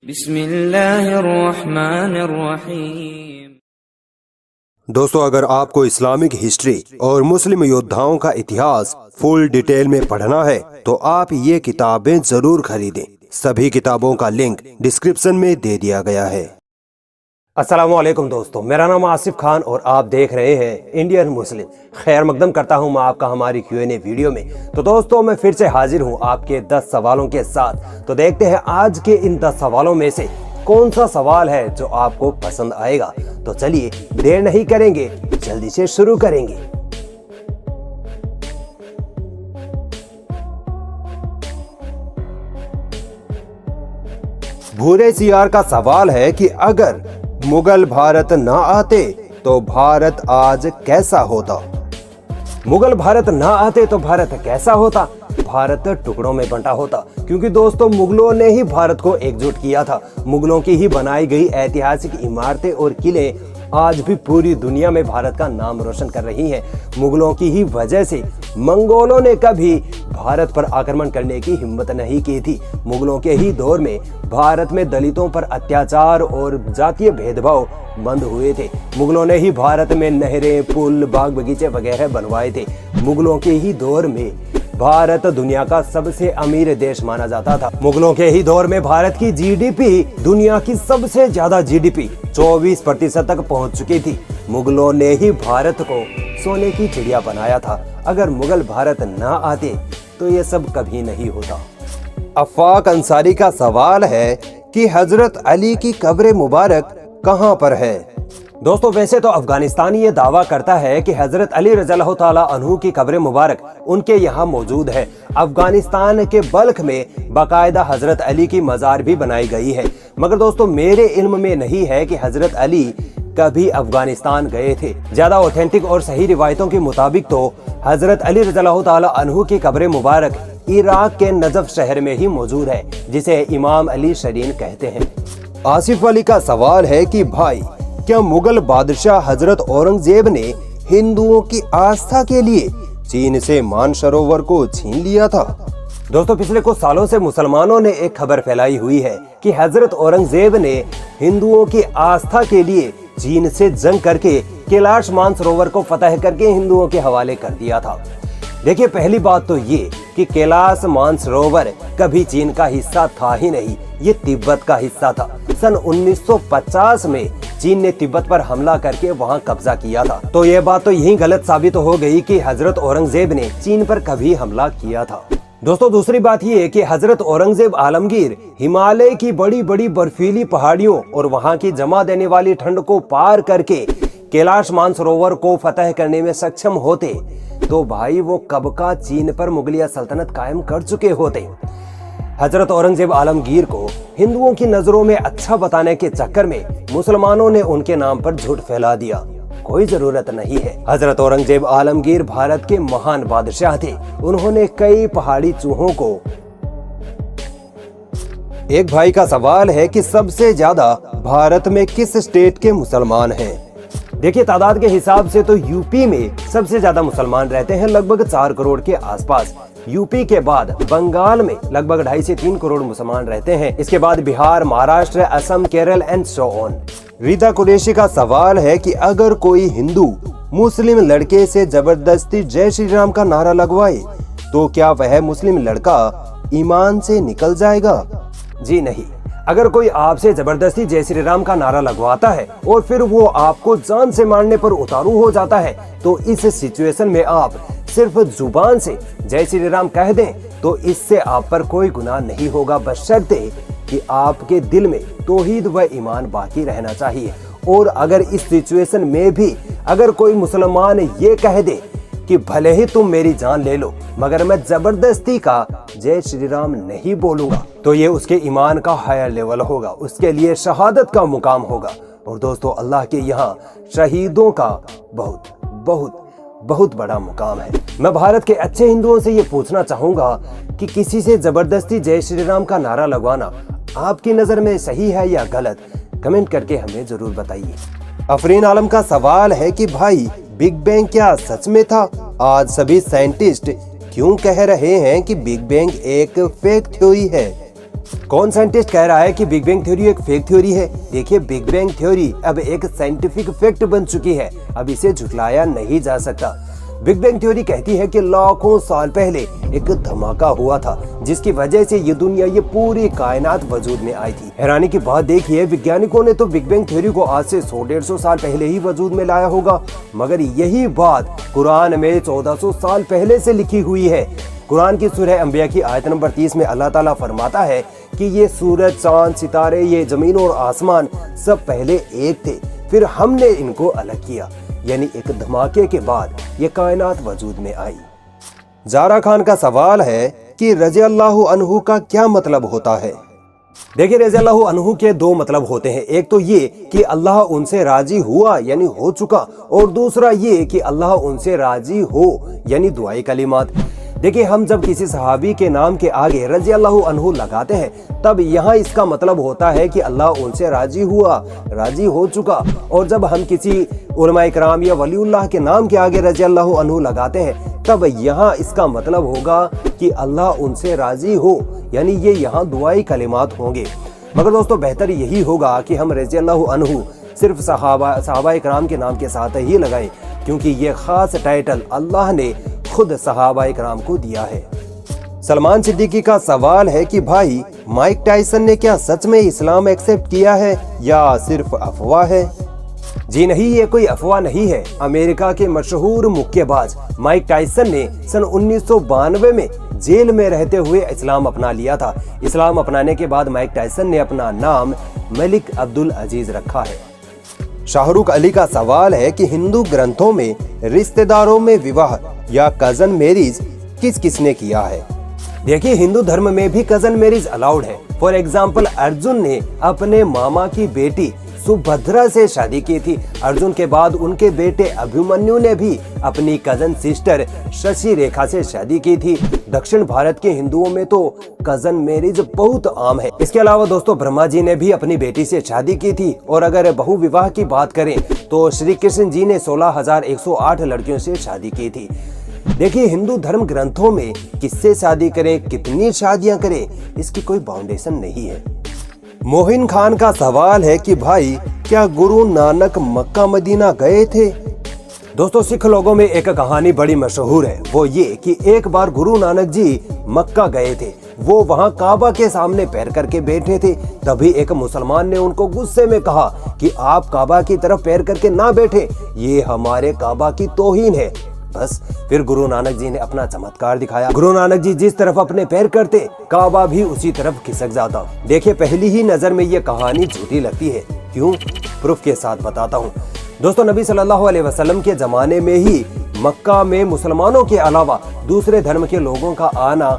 बिस्मिल्लाहिर्रहमानिर्रहीम। दोस्तों, अगर आपको इस्लामिक हिस्ट्री और मुस्लिम योद्धाओं का इतिहास फुल डिटेल में पढ़ना है तो आप ये किताबें जरूर खरीदें। सभी किताबों का लिंक डिस्क्रिप्शन में दे दिया गया है। अस्सलाम वालेकुम दोस्तों, मेरा नाम आसिफ खान और आप देख रहे हैं इंडियन मुस्लिम। खैर मकदम करता हूं मैं आपका हमारी Q&A वीडियो में। तो दोस्तों, मैं फिर से हाजिर हूं आपके 10 सवालों के साथ। तो देखते हैं आज के इन 10 सवालों में से कौन सा सवाल है जो आपको पसंद आएगा। तो चलिए देर नहीं करेंगे, जल्दी से शुरू करेंगे। भूरे सियार का सवाल है कि अगर मुगल भारत ना आते तो भारत आज कैसा होता। मुगल भारत ना आते तो भारत कैसा होता? भारत टुकड़ों में बंटा होता, क्योंकि दोस्तों मुगलों ने ही भारत को एकजुट किया था। मुगलों की ही बनाई गई ऐतिहासिक इमारतें और किले आज भी पूरी दुनिया में भारत का नाम रोशन कर रही हैं। मुगलों की ही वजह से मंगोलों ने कभी भारत पर आक्रमण करने की हिम्मत नहीं की थी। मुगलों के ही दौर में भारत में दलितों पर अत्याचार और जातीय भेदभाव बंद हुए थे। मुगलों ने ही भारत में नहरें, पुल, बाग बगीचे वगैरह बनवाए थे। मुगलों के ही दौर में भारत दुनिया का सबसे अमीर देश माना जाता था। मुगलों के ही दौर में भारत की जीडीपी दुनिया की सबसे ज्यादा जीडीपी 24% तक पहुंच चुकी थी। मुगलों ने ही भारत को सोने की चिड़िया बनाया था। अगर मुगल भारत ना आते तो ये सब कभी नहीं होता। अफाक अंसारी का सवाल है कि हजरत अली की कब्र मुबारक कहां पर है। दोस्तों, वैसे तो अफगानिस्तान ये दावा करता है कि हजरत अली रज़ियल्लाहु ताला अन्हु की कब्र मुबारक उनके यहाँ मौजूद है। अफगानिस्तान के बल्ख में बाकायदा हजरत अली की मजार भी बनाई गई है। मगर दोस्तों, मेरे इल्म में नहीं है कि हजरत अली कभी अफगानिस्तान गए थे। ज्यादा ऑथेंटिक और सही रिवायतों के मुताबिक तो हजरत अली रज़ियल्लाहु ताला अन्हु की कब्र मुबारक इराक के नजफ शहर में ही मौजूद है, जिसे इमाम अली शरीन कहते हैं। आसिफ अली का सवाल है कि भाई, क्या मुगल बादशाह हजरत औरंगजेब ने हिंदुओं की आस्था के लिए चीन से मानसरोवर को छीन लिया था? दोस्तों, पिछले कुछ सालों से मुसलमानों ने एक खबर फैलाई हुई है कि हजरत औरंगजेब ने हिंदुओं की आस्था के लिए चीन से जंग करके कैलाश मानसरोवर को फतह करके हिंदुओं के हवाले कर दिया था। देखिए, पहली बात तो ये कि कैलाश मानसरोवर कभी चीन का हिस्सा था ही नहीं, ये तिब्बत का हिस्सा था। सन 1950 में चीन ने तिब्बत पर हमला करके वहां कब्जा किया था। तो ये बात तो यही गलत साबित हो गई कि हजरत औरंगजेब ने चीन पर कभी हमला किया था। दोस्तों, दूसरी बात ये है कि हजरत औरंगजेब आलमगीर हिमालय की बड़ी बड़ी बर्फीली पहाड़ियों और वहां की जमा देने वाली ठंड को पार करके कैलाश मानसरोवर को फतह करने में सक्षम होते तो भाई वो कब का चीन पर मुगलिया सल्तनत कायम कर चुके होते। हजरत औरंगजेब आलमगीर को हिंदुओं की नजरों में अच्छा बताने के चक्कर में मुसलमानों ने उनके नाम पर झूठ फैला दिया। कोई जरूरत नहीं है। हजरत औरंगजेब आलमगीर भारत के महान बादशाह थे। उन्होंने कई पहाड़ी चूहों को। एक भाई का सवाल है कि सबसे ज्यादा भारत में किस स्टेट के मुसलमान हैं। देखिए, तादाद के हिसाब से तो यूपी में सबसे ज्यादा मुसलमान रहते हैं, लगभग 4 करोड़ के आसपास। यूपी के बाद बंगाल में लगभग 2.5 से 3 करोड़ मुसलमान रहते हैं। इसके बाद Bihar, Maharashtra, Assam, Kerala and so on. Rita Qureshi का सवाल है कि अगर कोई हिंदू मुस्लिम लड़के से जबरदस्ती जय श्री राम का नारा लगवाए तो क्या वह मुस्लिम लड़का ईमान से निकल जाएगा? जी नहीं। अगर कोई आपसे जबरदस्ती जय श्री राम का नारा लगवाता है और फिर वो आपको जान से मारने पर उतारू हो जाता है तो इस सिचुएशन में आप सिर्फ जुबान से जय श्री राम कह दें तो इससे आप पर कोई गुनाह नहीं होगा, बशर्ते कि आपके दिल में तौहीद व ईमान बाकी रहना चाहिए। और अगर इस सिचुएशन में भी अगर कोई मुसलमान ये कह दे कि भले ही तुम मेरी जान ले लो मगर मैं जबरदस्ती का जय श्री राम नहीं बोलूंगा, तो ये उसके ईमान का हायर लेवल होगा, उसके लिए शहादत का मुकाम होगा। और दोस्तों, अल्लाह के यहाँ शहीदों का बहुत बहुत बहुत बड़ा मुकाम है। मैं भारत के अच्छे हिंदुओं से ये पूछना चाहूंगा कि किसी से जबरदस्ती जय श्री राम का नारा लगवाना आपकी नजर में सही है या गलत? कमेंट करके हमें जरूर बताइए। अफरीन आलम का सवाल है कि भाई, बिग बैंग क्या सच में था? आज सभी साइंटिस्ट क्यों कह रहे हैं कि बिग बैंग एक फेक थ्योरी है? कौन साइंटिस्ट कह रहा है कि बिग बैंग थ्योरी एक फेक थ्योरी है? देखिए, बिग बैंग थ्योरी अब एक साइंटिफिक फैक्ट बन चुकी है, अब इसे झुटलाया नहीं जा सकता। बिग बैंग थ्योरी कहती है कि लाखों साल पहले एक धमाका हुआ था जिसकी वजह से ये दुनिया, ये पूरी कायनात वजूद में आई थी। हैरानी की बात देखिए, वैज्ञानिकों ने तो बिग बैंग थ्योरी को आज से 100-150 साल पहले ही वजूद में लाया होगा, मगर यही बात कुरान में 1400 साल पहले से लिखी हुई है। कुरान की सूरह अंबिया की आयत नंबर 30 में अल्लाह ताला फरमाता है कि ये सूरज, चांद, सितारे, ये जमीन और आसमान सब पहले एक थे, फिर हमने इनको अलग किया, यानी एक धमाके के बाद ये कायनात वजूद में आई। जारा खान का सवाल है कि रज़ी अल्लाहु अन्हु का क्या मतलब होता है? देखिए, रज़ी अल्लाहु अन्हु के दो मतलब होते हैं। एक तो ये कि अल्लाह उनसे राजी हुआ यानी हो चुका, और दूसरा ये कि अल्लाह उनसे राजी हो यानी दुआई कलिमात। देखिए, हम जब किसी सहाबी के नाम के आगे रज़ी अल्लाहु अन्हु लगाते हैं तब यहाँ इसका मतलब होता है कि अल्लाह उनसे राजी हुआ, राजी हो चुका। और जब हम किसी उलमा इकराम या वलीउल्लाह के नाम के आगे रज़ी अल्लाहु अन्हु लगाते हैं तब यहाँ इसका मतलब होगा कि अल्लाह उनसे राजी हो, यानी ये यहाँ दुआई कलिमात होंगे। मगर दोस्तों, बेहतर यही होगा कि हम रज़ी अल्लाहु अन्हु सिर्फ सहाबा इकराम के नाम के साथ ही लगाएं, क्योंकि ये खास टाइटल अल्लाह ने खुद सहाबा इकराम को दिया है। सलमान सिद्दीकी का सवाल है कि भाई, माइक टायसन ने क्या सच में इस्लाम एक्सेप्ट किया है या सिर्फ अफवाह है? जी नहीं, ये कोई अफवाह नहीं है। अमेरिका के मशहूर मुक्केबाज माइक टायसन ने सन 1992 में जेल में रहते हुए इस्लाम अपना लिया था। इस्लाम अपनाने के बाद माइक टायसन ने अपना नाम मलिक अब्दुल अजीज रखा है। शाहरुख अली का सवाल है कि हिंदू ग्रंथों में रिश्तेदारों में विवाह या कजन मैरिज किस किसने किया है? देखिए, हिंदू धर्म में भी कजन मैरिज अलाउड है। फॉर एग्जाम्पल, अर्जुन ने अपने मामा की बेटी सुभद्रा से शादी की थी। अर्जुन के बाद उनके बेटे अभिमन्यु ने भी अपनी कजन सिस्टर शशि रेखा से शादी की थी। दक्षिण भारत के हिंदुओं में तो कजन मैरिज बहुत आम है। इसके अलावा दोस्तों, ब्रह्मा जी ने भी अपनी बेटी से शादी की थी। और अगर बहु विवाह की बात करें तो श्री कृष्ण जी ने 16,108 लड़कियों से शादी की थी। देखिए, हिंदू धर्म ग्रंथों में किससे शादी करें, कितनी शादियां करें, इसकी कोई बाउंडेशन नहीं है। मोहिन खान का सवाल है कि भाई, क्या गुरु नानक मक्का मदीना गए थे? दोस्तों, सिख लोगों में एक कहानी बड़ी मशहूर है। वो ये कि एक बार गुरु नानक जी मक्का गए थे। वो वहाँ काबा के सामने पैर करके बैठे थे। तभी एक मुसलमान ने उनको गुस्से में कहा कि आप काबा की तरफ पैर करके ना बैठे, ये हमारे काबा की तौहीन है। बस फिर गुरु नानक जी ने अपना चमत्कार दिखाया। गुरु नानक जी जिस तरफ अपने पैर करते, काबा भी उसी तरफ खिसक जाता। देखिए, पहली ही नजर में ये कहानी झूठी लगती है। क्यों? प्रूफ के साथ बताता हूँ। दोस्तों, नबी सल्लल्लाहु अलैहि वसल्लम के जमाने में ही मक्का में मुसलमानों के अलावा दूसरे धर्म के लोगों का आना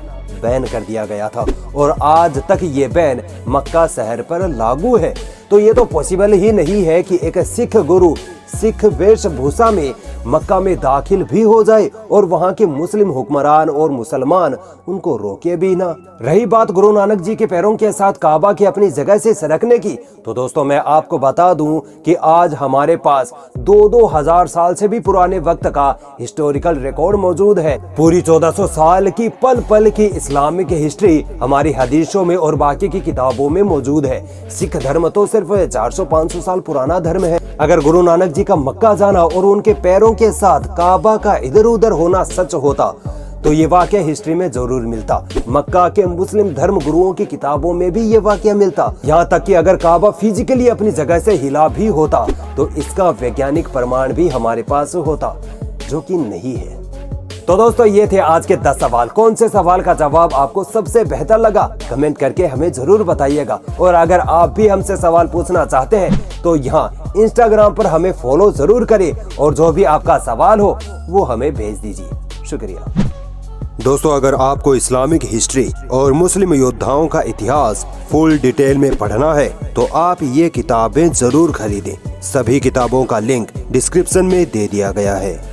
बैन कर दिया गया था, और आज तक ये बैन मक्का शहर पर लागू है। तो ये तो पॉसिबल ही नहीं है कि एक सिख गुरु सिख वेशभूषा में मक्का में दाखिल भी हो जाए और वहाँ के मुस्लिम हुक्मरान और मुसलमान उनको रोके भी ना। रही बात गुरु नानक जी के पैरों के साथ काबा की अपनी जगह से सरकने की, तो दोस्तों, मैं आपको बता दूं कि आज हमारे पास 2-2 हजार साल से भी पुराने वक्त का हिस्टोरिकल रिकॉर्ड मौजूद है। पूरी 1400 साल की पल पल की इस्लामिक हिस्ट्री हमारी हदीसों में और बाकी की किताबों में मौजूद है। सिख धर्म तो सिर्फ 400-500 साल पुराना धर्म है। अगर गुरु नानक जी का मक्का जाना और उनके पैरों के साथ काबा का इधर उधर होना सच होता तो ये वाकया हिस्ट्री में जरूर मिलता। मक्का के मुस्लिम धर्म गुरुओं की किताबों में भी ये वाकया मिलता। यहाँ तक कि अगर काबा फिजिकली अपनी जगह से हिला भी होता तो इसका वैज्ञानिक प्रमाण भी हमारे पास होता, जो कि नहीं है। तो दोस्तों, ये थे आज के 10 सवाल। कौन से सवाल का जवाब आपको सबसे बेहतर लगा, कमेंट करके हमें जरूर बताइएगा। और अगर आप भी हमसे सवाल पूछना चाहते हैं तो यहाँ इंस्टाग्राम पर हमें फॉलो जरूर करें और जो भी आपका सवाल हो वो हमें भेज दीजिए। शुक्रिया। दोस्तों, अगर आपको इस्लामिक हिस्ट्री और मुस्लिम योद्धाओं का इतिहास फुल डिटेल में पढ़ना है तो आप ये किताबें जरूर खरीदें। सभी किताबों का लिंक डिस्क्रिप्शन में दे दिया गया है।